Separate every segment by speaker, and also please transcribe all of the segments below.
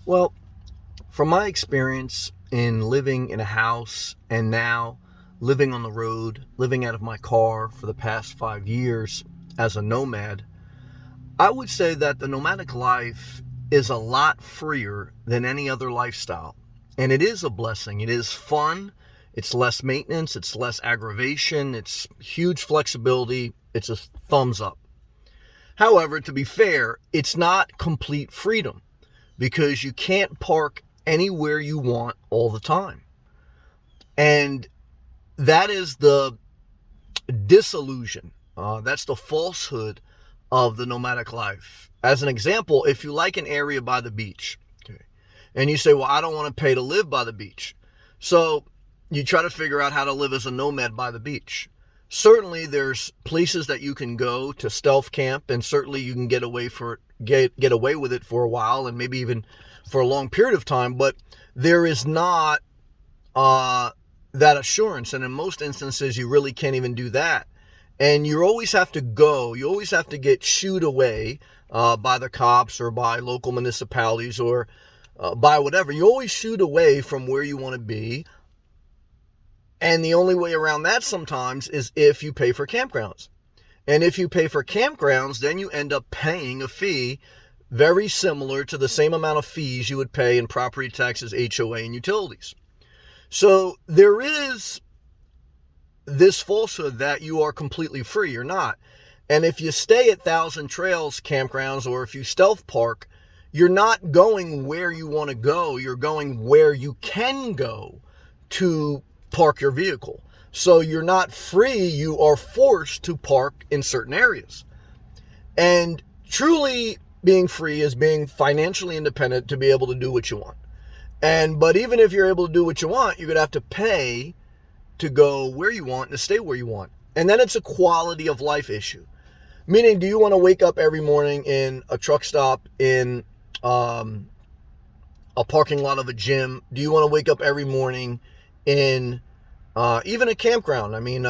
Speaker 1: Well, from my experience in living in a house and now living on the road, living out of my car for the past 5 years as a nomad, I would say that the nomadic life is a lot freer than any other lifestyle. And it is a blessing. It is fun. It's less maintenance. It's less aggravation. It's huge flexibility. It's a thumbs up. However, to be fair, it's not complete freedom because you can't park anywhere you want all the time. And that is the disillusion. That's the falsehood of the nomadic life. As an example, if you like an area by the beach, okay, and you say, well, I don't want to pay to live by the beach. So you try to figure out how to live as a nomad by the beach. Certainly there's places that you can go to stealth camp, and certainly you can get away with it for a while and maybe even for a long period of time, but there is not that assurance, and in most instances you really can't even do that. And you always have to get shooed away by the cops or by local municipalities or by whatever. You always shoot away from where you want to be. And the only way around that sometimes is if you pay for campgrounds. And if you pay for campgrounds, then you end up paying a fee very similar to the same amount of fees you would pay in property taxes, HOA, and utilities. So there is this falsehood that you are completely free. You're not. And if you stay at Thousand Trails campgrounds or if you stealth park, you're not going where you want to go. You're going where you can go to park your vehicle. So you're not free. You are forced to park in certain areas. And truly being free is being financially independent to be able to do what you want. But even if you're able to do what you want, you're going to have to pay to go where you want and to stay where you want. And then it's a quality of life issue. Meaning, do you want to wake up every morning in a truck stop, in a parking lot of a gym? Do you want to wake up every morning in even a campground? I mean,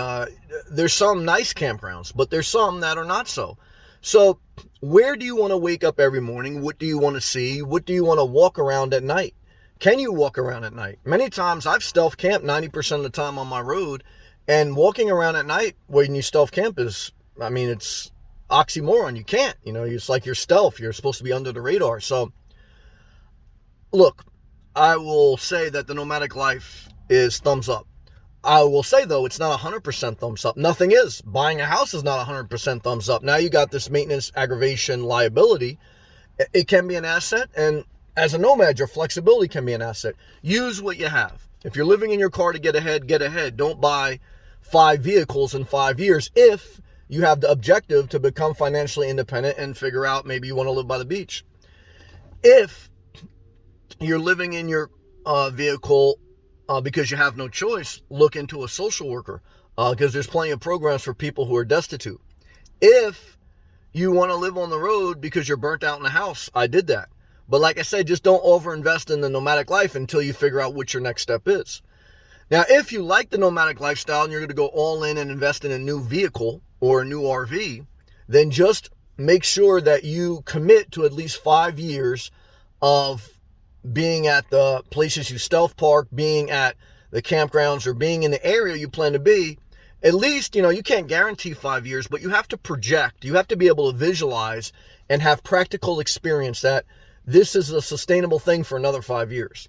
Speaker 1: there's some nice campgrounds, but there's some that are not so. So where do you want to wake up every morning? What do you want to see? What do you want to walk around at night? Can you walk around at night? Many times I've stealth camped 90% of the time on my road, and walking around at night when you stealth camp is, I mean, it's oxymoron. You can't, it's like you're stealth. You're supposed to be under the radar. So look, I will say that the nomadic life is thumbs up. I will say, though, it's not 100% thumbs up. Nothing is. Buying a house is not 100% thumbs up. Now you got this maintenance, aggravation, liability. It can be an asset, and as a nomad, your flexibility can be an asset. Use what you have. If you're living in your car to get ahead, get ahead. Don't buy 5 vehicles in 5 years if you have the objective to become financially independent and figure out maybe you want to live by the beach. If you're living in your vehicle because you have no choice, look into a social worker because there's plenty of programs for people who are destitute. If you want to live on the road because you're burnt out in the house, I did that. But like I said, just don't overinvest in the nomadic life until you figure out what your next step is. Now, if you like the nomadic lifestyle and you're going to go all in and invest in a new vehicle or a new RV, then just make sure that you commit to at least 5 years of being at the places you stealth park, being at the campgrounds, or being in the area you plan to be. At least, you can't guarantee 5 years, but you have to project. You have to be able to visualize and have practical experience that this is a sustainable thing for another 5 years.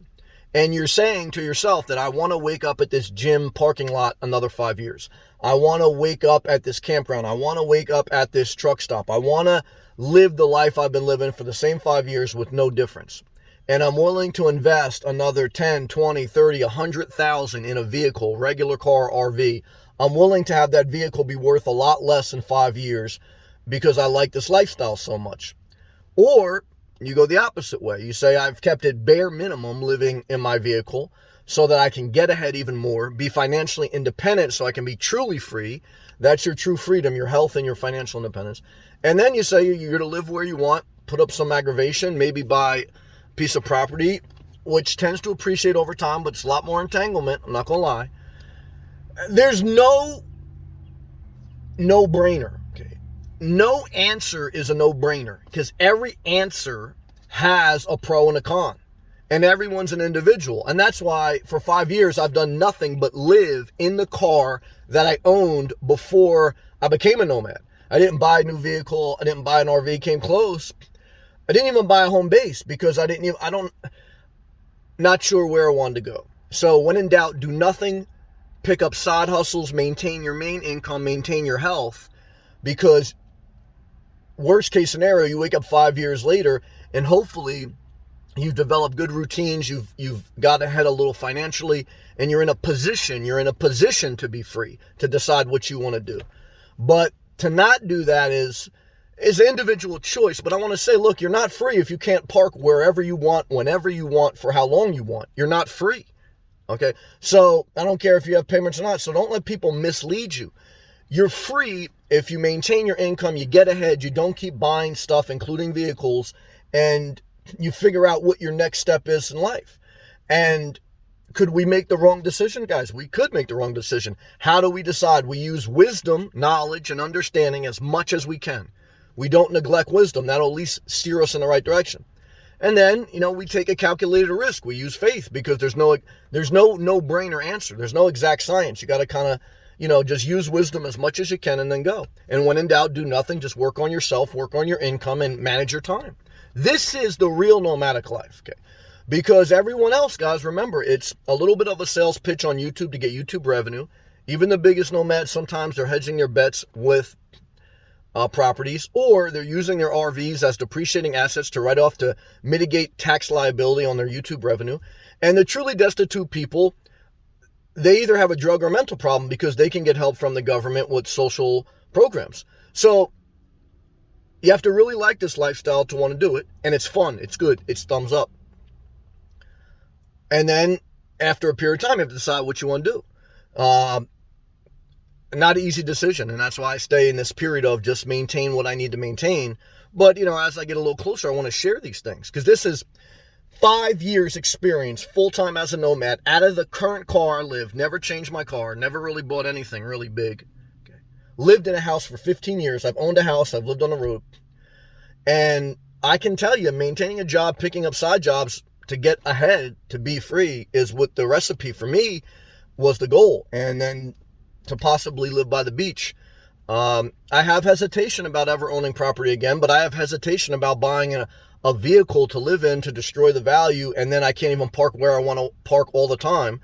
Speaker 1: And you're saying to yourself that I want to wake up at this gym parking lot another 5 years. I want to wake up at this campground. I want to wake up at this truck stop. I want to live the life I've been living for the same 5 years with no difference. And I'm willing to invest another 10, 20, 30, 100,000 in a vehicle, regular car, RV. I'm willing to have that vehicle be worth a lot less in 5 years because I like this lifestyle so much. Or you go the opposite way. You say, I've kept it bare minimum living in my vehicle so that I can get ahead even more, be financially independent so I can be truly free. That's your true freedom, your health and your financial independence. And then you say you're going to live where you want, put up some aggravation, maybe buy piece of property, which tends to appreciate over time, but it's a lot more entanglement. I'm not going to lie. There's no brainer. Okay. No answer is a no brainer because every answer has a pro and a con. And everyone's an individual. And that's why for 5 years, I've done nothing but live in the car that I owned before I became a nomad. I didn't buy a new vehicle. I didn't buy an RV, came close. I didn't even buy a home base because not sure where I wanted to go. So when in doubt, do nothing, pick up side hustles, maintain your main income, maintain your health, because worst case scenario, you wake up 5 years later and hopefully you've developed good routines, you've got ahead a little financially, and you're in a position to be free, to decide what you want to do. But to not do that is an individual choice. But I want to say, look, you're not free if you can't park wherever you want, whenever you want, for how long you want. You're not free. Okay? So I don't care if you have payments or not. So don't let people mislead you. You're free if you maintain your income, you get ahead, you don't keep buying stuff, including vehicles, and you figure out what your next step is in life. And could we make the wrong decision? Guys, we could make the wrong decision. How do we decide? We use wisdom, knowledge, and understanding as much as we can. We don't neglect wisdom. That'll at least steer us in the right direction. And then, we take a calculated risk. We use faith because there's no no-brainer answer. There's no exact science. You got to kind of, just use wisdom as much as you can and then go. And when in doubt, do nothing. Just work on yourself, work on your income, and manage your time. This is the real nomadic life, okay? Because everyone else, guys, remember, it's a little bit of a sales pitch on YouTube to get YouTube revenue. Even the biggest nomads, sometimes they're hedging their bets with properties, or they're using their RVs as depreciating assets to write off to mitigate tax liability on their YouTube revenue. And the truly destitute people, they either have a drug or mental problem because they can get help from the government with social programs. So you have to really like this lifestyle to want to do it. And it's fun. It's good. It's thumbs up. And then after a period of time, you have to decide what you want to do. Not an easy decision. And that's why I stay in this period of just maintain what I need to maintain. But, as I get a little closer, I want to share these things. Because this is 5 years experience, full-time as a nomad, out of the current car I live. Never changed my car. Never really bought anything really big. Lived in a house for 15 years. I've owned a house. I've lived on the road. And I can tell you, maintaining a job, picking up side jobs to get ahead, to be free, is what the recipe for me was the goal. And then to possibly live by the beach. I have hesitation about ever owning property again, but I have hesitation about buying a vehicle to live in to destroy the value, and then I can't even park where I want to park all the time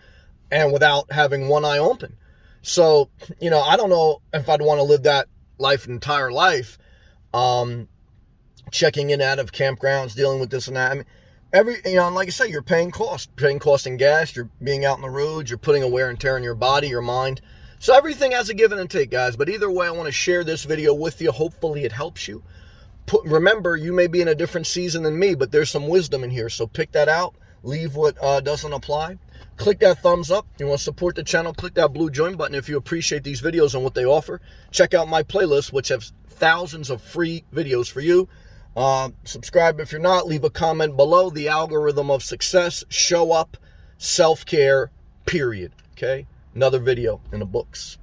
Speaker 1: and without having one eye open. So, I don't know if I'd want to live that life, entire life, checking in out of campgrounds, dealing with this and that. I mean, like I say, you're paying cost in gas, you're being out on the road, you're putting a wear and tear on your body, your mind. So everything has a give and take, guys. But either way, I want to share this video with you. Hopefully it helps you. Remember, you may be in a different season than me, but there's some wisdom in here. So pick that out. Leave what doesn't apply. Click that thumbs up. You want to support the channel, click that blue join button if you appreciate these videos and what they offer. Check out my playlist, which has thousands of free videos for you. Subscribe if you're not. Leave a comment below. The algorithm of success. Show up. Self-care. Period. Okay? Another video in the books.